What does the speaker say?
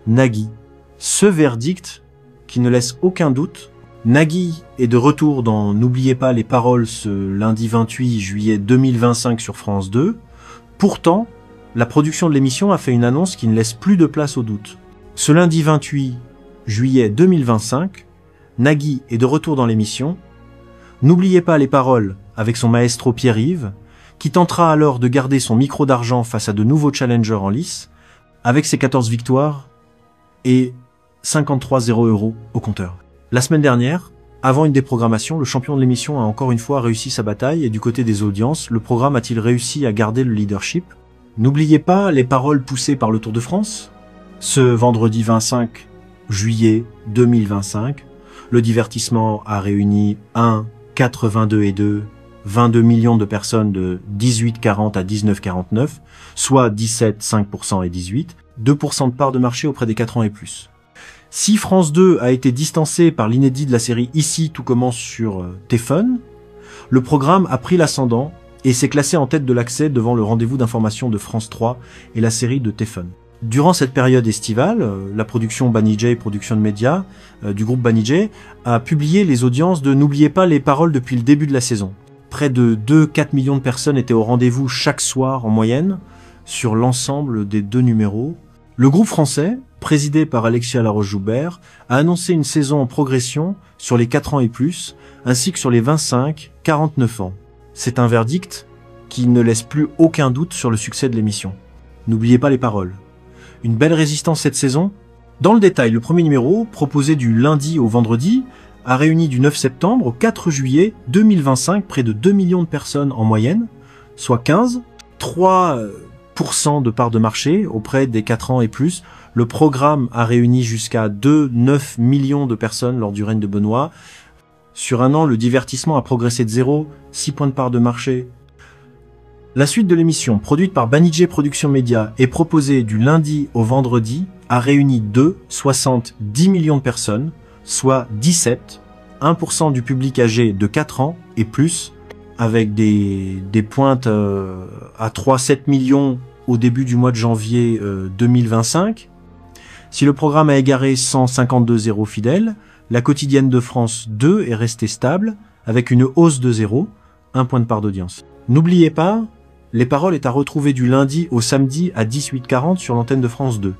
Nagui. Ce verdict, qui ne laisse aucun doute, Nagui est de retour dans N'oubliez pas les paroles ce lundi 28 juillet 2025 sur France 2. Pourtant, la production de l'émission a fait une annonce qui ne laisse plus de place au doute. Ce lundi 28 juillet 2025, Nagui est de retour dans l'émission. N'oubliez pas les paroles avec son maestro Pierre-Yves, qui tentera alors de garder son micro d'argent face à de nouveaux challengers en lice, avec ses 14 victoires et 53,0 € au compteur. La semaine dernière, avant une déprogrammation, le champion de l'émission a encore une fois réussi sa bataille et du côté des audiences, le programme a-t-il réussi à garder le leadership? N'oubliez pas les paroles poussées par le Tour de France. Ce vendredi 25 juillet 2025, le divertissement a réuni 1, 82 et 2, 22 millions de personnes de 18-40 à 19-49, soit 17, 5% et 18, 2% de part de marché auprès des 4 ans et plus. Si France 2 a été distancé par l'inédit de la série Ici tout commence sur Téfun, le programme a pris l'ascendant et s'est classé en tête de l'accès devant le rendez-vous d'information de France 3 et la série de Téfun. Durant cette période estivale, la production Banijay, production de médias du groupe Banijay, a publié les audiences de N'oubliez pas les paroles depuis le début de la saison. Près de 2-4 millions de personnes étaient au rendez-vous chaque soir en moyenne sur l'ensemble des 2 numéros. Le groupe français, présidé par Alexia Laroche-Joubert, a annoncé une saison en progression sur les 4 ans et plus, ainsi que sur les 25-49 ans. C'est un verdict qui ne laisse plus aucun doute sur le succès de l'émission. N'oubliez pas les paroles. Une belle résistance cette saison. Dans le détail, le premier numéro, proposé du lundi au vendredi, a réuni du 9 septembre au 4 juillet 2025 près de 2 millions de personnes en moyenne, soit 3% de part de marché auprès des 4 ans et plus. Le programme a réuni jusqu'à 2,9 millions de personnes lors du règne de Benoît. Sur un an, le divertissement a progressé de 0,6 points de part de marché. La suite de l'émission, produite par Banijay Production Média et proposée du lundi au vendredi, a réuni 70 millions de personnes, soit 17, 1% du public âgé de 4 ans et plus, avec des pointes à 3-7 millions au début du mois de janvier 2025. Si le programme a égaré 152,0 fidèles, la quotidienne de France 2 est restée stable, avec une hausse de 0, 1 point de part d'audience. N'oubliez pas, les paroles est à retrouver du lundi au samedi à 18h40 sur l'antenne de France 2.